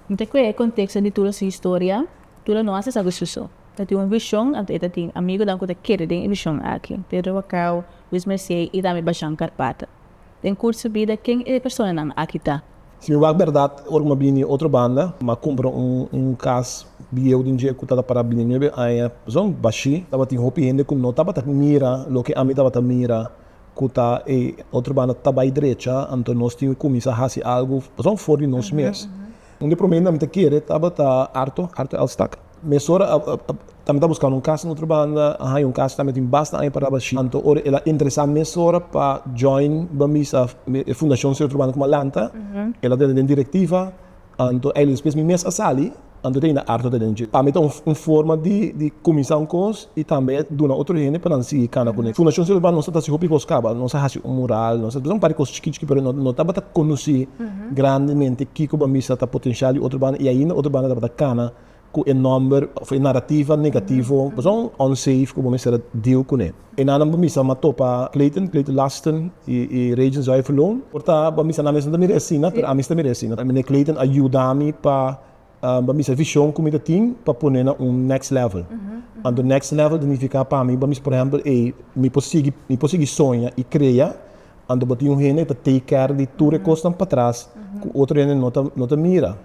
Então, qual é o contexto de toda essa história? Tula não hace algo sujo. Tem uma visão, então tem amigo da que quer ter visão aqui. Pero acá, os mercê e também baixar carpata. Tem curso vida quem é a pessoa não aqui tá. Se eu verdade, orma bini Otrobanda, mas compra caso bio de dia que estava para bini aí são baixi, tava tem roupa ainda com não tava tá mira, lo que a mim tava tá mira, que tá e Otrobanda tava à direita, então nós tínhamos começar a fazer algo, são fora de nós mesmos. Um de problema me querer tava tá harto alstack. Mesora também tá buscando caso no Otrobanda, aí caso também tem bastante aí para baixi. Então ora ela interessante mesora para join bamisa fundação se Otrobanda como lanta. Ela tem diretiva, então ela depois me mês a sali, então tem arte de dentro. Para mim então uma forma de começar coisa e também dar outro gente para seguir cada com. Fundação se Otrobanda não está se roupa coscaba, não se faz mural, não se faz para coisas chiquitas, mas não tá para conhecer grandemente que o bamisa tá potencial de Otrobanda e aí na Otrobanda tá para cana com enorme narrativa negativo, mas unsafe como me será deal com ele. E na bamisa matou para Clayton Lasten e Regents vai verloren. Porta bamisa na mesa da miresina, pero a mim está miresina. A mim Clayton ajuda-me para bamisa visão como ele tem para pôr na next level. And the next level significa para mim bamisa por exemplo me possível sonha e criar. And botar gente para take care de tudo que costam para trás, que outro gente não tá mira.